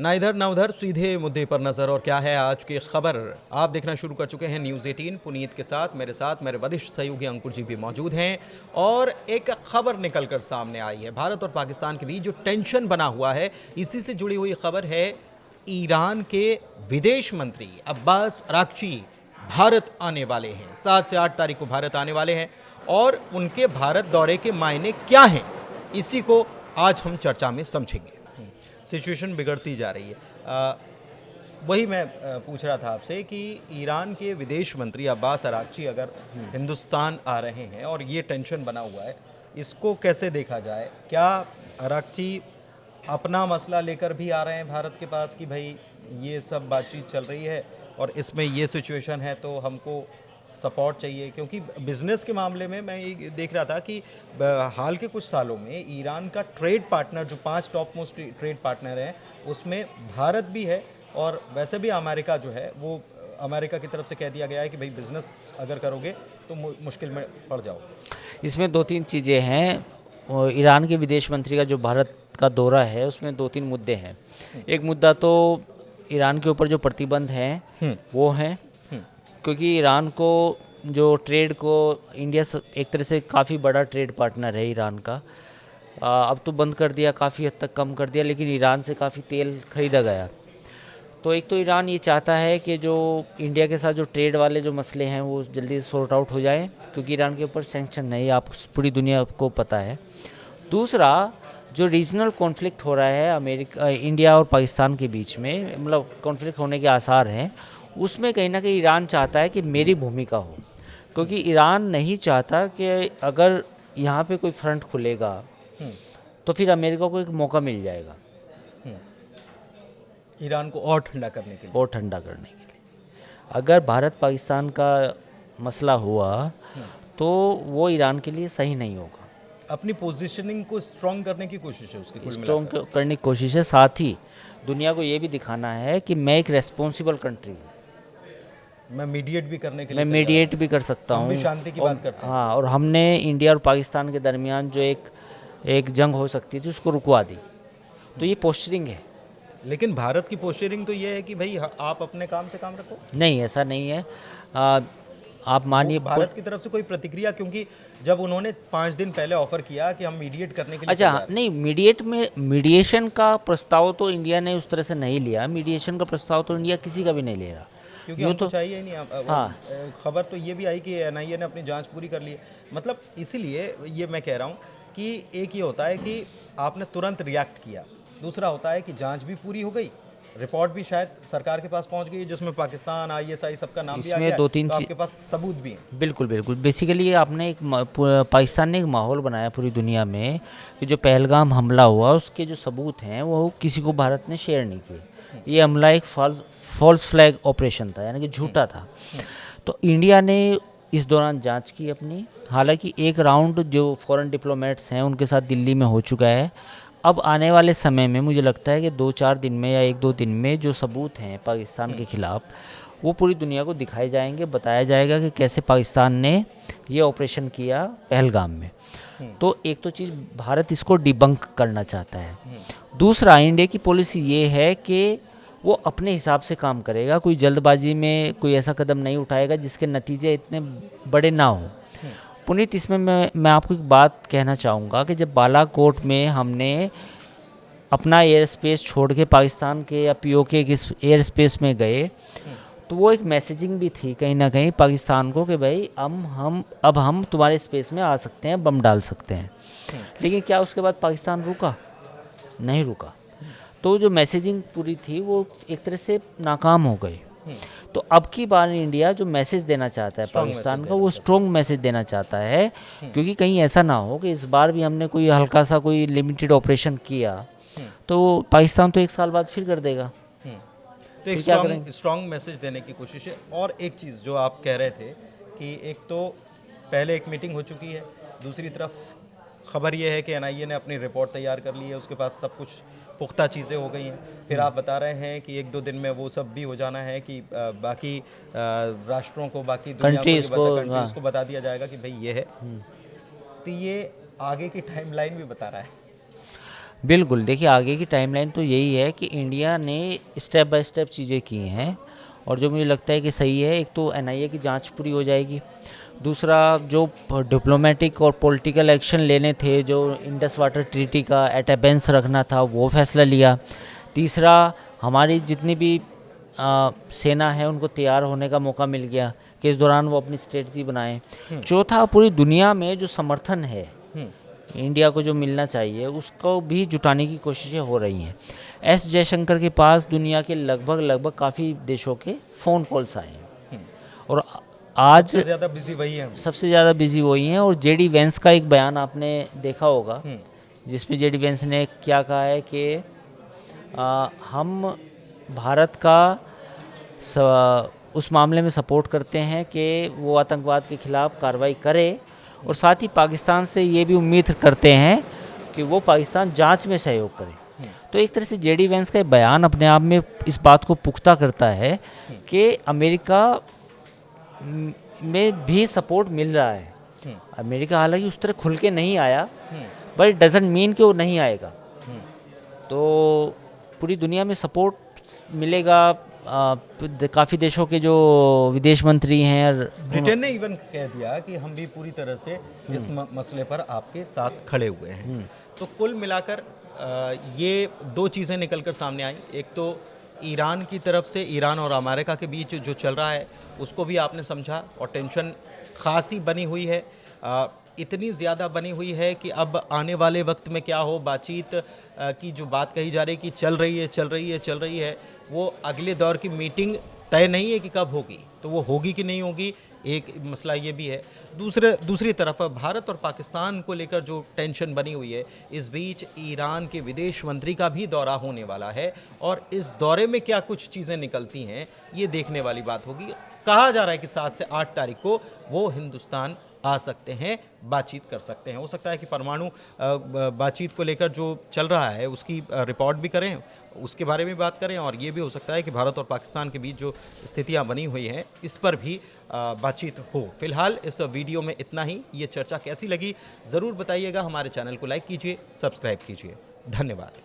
ना इधर ना उधर, सीधे मुद्दे पर नजर। और क्या है आज की खबर, आप देखना शुरू कर चुके हैं न्यूज़ 18 पुनीत के साथ। मेरे वरिष्ठ सहयोगी अंकुर जी भी मौजूद हैं और एक खबर निकलकर सामने आई है। भारत और पाकिस्तान के बीच जो टेंशन बना हुआ है, इसी से जुड़ी हुई खबर है। ईरान के विदेश मंत्री अब्बास अराक्ची भारत आने वाले हैं। 7 से 8 तारीख को भारत आने वाले हैं और उनके भारत दौरे के मायने क्या हैं, इसी को आज हम चर्चा में समझेंगे। सिचुएशन बिगड़ती जा रही है। वही मैं पूछ रहा था आपसे कि ईरान के विदेश मंत्री अब्बास अराक्ची अगर हिंदुस्तान आ रहे हैं और ये टेंशन बना हुआ है, इसको कैसे देखा जाए? क्या अराक्ची अपना मसला लेकर भी आ रहे हैं भारत के पास कि भाई ये सब बातचीत चल रही है और इसमें ये सिचुएशन है तो हमको सपोर्ट चाहिए? क्योंकि बिजनेस के मामले में मैं ये देख रहा था कि हाल के कुछ सालों में ईरान का ट्रेड पार्टनर, जो 5 टॉप मोस्ट ट्रेड पार्टनर हैं, उसमें भारत भी है और वैसे भी अमेरिका जो है वो अमेरिका की तरफ से कह दिया गया है कि भाई बिजनेस अगर करोगे तो मुश्किल में पड़ जाओ। इसमें 2-3 चीज़ें हैं। और ईरान के विदेश मंत्री का जो भारत का दौरा है उसमें 2-3 मुद्दे हैं। एक मुद्दा तो ईरान के ऊपर जो प्रतिबंध हैं वो हैं, क्योंकि ईरान को जो ट्रेड को इंडिया एक तरह से काफ़ी बड़ा ट्रेड पार्टनर है ईरान का। अब तो बंद कर दिया, काफ़ी हद तक कम कर दिया, लेकिन ईरान से काफ़ी तेल खरीदा गया। तो एक तो ईरान ये चाहता है कि जो इंडिया के साथ जो ट्रेड वाले जो मसले हैं वो जल्दी सॉर्ट आउट हो जाए, क्योंकि ईरान के ऊपर सैंक्शन है, आप पूरी दुनिया को पता है। दूसरा, जो रीजनल कॉन्फ्लिक्ट हो रहा है अमेरिका, इंडिया और पाकिस्तान के बीच में, मतलब कॉन्फ्लिक्ट होने के आसार हैं, उसमें कहीं ना कहीं ईरान चाहता है कि मेरी भूमिका हो, क्योंकि ईरान नहीं चाहता कि अगर यहाँ पे कोई फ्रंट खुलेगा तो फिर अमेरिका को एक मौका मिल जाएगा ईरान को और ठंडा करने के लिए। अगर भारत पाकिस्तान का मसला हुआ तो वो ईरान के लिए सही नहीं होगा। अपनी पोजीशनिंग को स्ट्रॉन्ग करने की कोशिश है उसकी, स्ट्रॉन्ग करने की कोशिश है। साथ ही दुनिया को ये भी दिखाना है कि मैं एक रेस्पॉन्सिबल कंट्री हूँ, मैं मीडिएट भी करने के मैं लिए मीडिएट भी कर सकता हूँ। हम भी शांति की बात करते हैं। हाँ, और हमने इंडिया और पाकिस्तान के दरमियान जो एक जंग हो सकती थी उसको रुकवा दी। तो ये पोस्चरिंग है। लेकिन भारत की पोस्चरिंग तो ये है कि भाई आप अपने काम से काम रखो। नहीं, ऐसा नहीं है। आप मानिए भारत की तरफ से कोई प्रतिक्रिया? क्योंकि जब उन्होंने 5 दिन पहले ऑफर किया कि हम मीडिएट करने के लिए अच्छा, नहीं, मीडिएशन का प्रस्ताव तो इंडिया ने उस तरह से नहीं लिया। मीडिएशन का प्रस्ताव तो इंडिया किसी का भी नहीं ले रहा, क्योंकि हमको तो चाहिए ही नहीं। हाँ, खबर तो ये भी आई कि एनआईए ने अपनी जांच पूरी कर ली है। मतलब इसीलिए ये मैं कह रहा हूँ कि एक ये होता है कि आपने तुरंत रिएक्ट किया, दूसरा होता है कि जांच भी पूरी हो गई, रिपोर्ट भी शायद सरकार के पास पहुंच गई, जिसमें पाकिस्तान, आईएसआई सबका नाम भी आ गया, तो आपके पास सबूत भी हैं। बिल्कुल बिल्कुल। बेसिकली आपने पाकिस्तान ने एक माहौल बनाया पूरी दुनिया में कि जो पहलगाम हमला हुआ उसके जो सबूत हैं वो किसी को भारत ने शेयर नहीं किए। ये हमला एक फॉल्स फ्लैग ऑपरेशन था, यानी कि झूठा था। तो इंडिया ने इस दौरान जांच की अपनी। हालांकि एक राउंड जो फॉरेन डिप्लोमेट्स हैं उनके साथ दिल्ली में हो चुका है। अब आने वाले समय में मुझे लगता है कि 2-4 दिन में या 1-2 दिन में जो सबूत हैं पाकिस्तान के खिलाफ वो पूरी दुनिया को दिखाए जाएंगे, बताया जाएगा कि कैसे पाकिस्तान ने ये ऑपरेशन किया पहलगाम में। तो एक तो चीज़ भारत इसको डिबंक करना चाहता है। दूसरा, इंडिया की पॉलिसी ये है कि वो अपने हिसाब से काम करेगा, कोई जल्दबाजी में कोई ऐसा कदम नहीं उठाएगा जिसके नतीजे इतने बड़े ना हो। पुनीत, इसमें मैं आपको एक बात कहना चाहूँगा कि जब बालाकोट में हमने अपना एयर स्पेस छोड़ के पाकिस्तान के या पीओके के एयर स्पेस में गए, तो वो एक मैसेजिंग भी थी कहीं ना कहीं पाकिस्तान को कि भाई अब हम तुम्हारे स्पेस में आ सकते हैं, बम डाल सकते हैं। लेकिन क्या उसके बाद पाकिस्तान रुका? नहीं रुका। तो जो मैसेजिंग पूरी थी वो एक तरह से नाकाम हो गई। तो अब की बार इंडिया जो मैसेज देना चाहता है पाकिस्तान का, वो स्ट्रॉन्ग मैसेज देना चाहता है, क्योंकि कहीं ऐसा ना हो कि इस बार भी हमने कोई हल्का सा कोई लिमिटेड ऑपरेशन किया तो पाकिस्तान तो 1 साल बाद फिर कर देगा। तो एक स्ट्रॉन्ग मैसेज देने की कोशिश है। और एक चीज़ जो आप कह रहे थे कि एक तो पहले एक मीटिंग हो चुकी है, दूसरी तरफ खबर ये है कि एनआईए ने अपनी रिपोर्ट तैयार कर ली है, उसके पास सब कुछ पुख्ता चीज़ें हो गई हैं। फिर आप बता रहे हैं कि 1-2 दिन में वो सब भी हो जाना है कि बाकी राष्ट्रों को, बाकी दुनिया कंट्रीज़ को बता दिया जाएगा कि भाई ये है। तो ये आगे की टाइमलाइन भी बता रहा है। बिल्कुल, देखिए आगे की टाइमलाइन तो यही है कि इंडिया ने स्टेप बाय स्टेप चीज़ें की हैं और जो मुझे लगता है कि सही है। एक तो एनआईए की जांच पूरी हो जाएगी, दूसरा जो डिप्लोमेटिक और पॉलिटिकल एक्शन लेने थे, जो इंडस वाटर ट्रीटी का एट एबेंस रखना था, वो फैसला लिया। तीसरा, हमारी जितनी भी सेना है उनको तैयार होने का मौका मिल गया कि इस दौरान वो अपनी स्ट्रेटजी बनाएं। चौथा, पूरी दुनिया में जो समर्थन है इंडिया को जो मिलना चाहिए उसको भी जुटाने की कोशिशें हो रही हैं। एस जयशंकर के पास दुनिया के लगभग काफ़ी देशों के फ़ोन कॉल्स आए हैं और आज सबसे ज़्यादा बिजी वही है। सबसे ज़्यादा बिजी वही हैं। और जेडी वेंस का एक बयान आपने देखा होगा जिसमें जेडी वेंस ने क्या कहा है कि हम भारत का उस मामले में सपोर्ट करते हैं कि वो आतंकवाद के खिलाफ कार्रवाई करे और साथ ही पाकिस्तान से ये भी उम्मीद करते हैं कि वो पाकिस्तान जांच में सहयोग करे। तो एक तरह से जेडी वेंस का बयान अपने आप में इस बात को पुख्ता करता है कि अमेरिका में भी सपोर्ट मिल रहा है। अमेरिका हालांकि उस तरह खुल के नहीं आया, बट इट डजंट मीन कि वो नहीं आएगा। तो पूरी दुनिया में सपोर्ट मिलेगा। काफ़ी देशों के जो विदेश मंत्री हैं, ब्रिटेन ने इवन कह दिया कि हम भी पूरी तरह से इस मसले पर आपके साथ खड़े हुए हैं। तो कुल मिलाकर ये दो चीज़ें निकल कर सामने आई। एक तो ईरान की तरफ से, ईरान और अमेरिका के बीच जो चल रहा है उसको भी आपने समझा और टेंशन खासी बनी हुई है। इतनी ज़्यादा बनी हुई है कि अब आने वाले वक्त में क्या हो, बातचीत की जो बात कही जा रही है कि चल रही है, वो अगले दौर की मीटिंग तय नहीं है कि कब होगी, तो वो होगी कि नहीं होगी, एक मसला ये भी है। दूसरी तरफ भारत और पाकिस्तान को लेकर जो टेंशन बनी हुई है, इस बीच ईरान के विदेश मंत्री का भी दौरा होने वाला है और इस दौरे में क्या कुछ चीज़ें निकलती हैं ये देखने वाली बात होगी। कहा जा रहा है कि 7 से 8 तारीख को वो हिंदुस्तान आ सकते हैं, बातचीत कर सकते हैं। हो सकता है कि परमाणु बातचीत को लेकर जो चल रहा है उसकी रिपोर्ट भी करें, उसके बारे में बात करें, और ये भी हो सकता है कि भारत और पाकिस्तान के बीच जो स्थितियां बनी हुई हैं इस पर भी बातचीत हो। फिलहाल इस वीडियो में इतना ही। ये चर्चा कैसी लगी ज़रूर बताइएगा। हमारे चैनल को लाइक कीजिए, सब्सक्राइब कीजिए। धन्यवाद।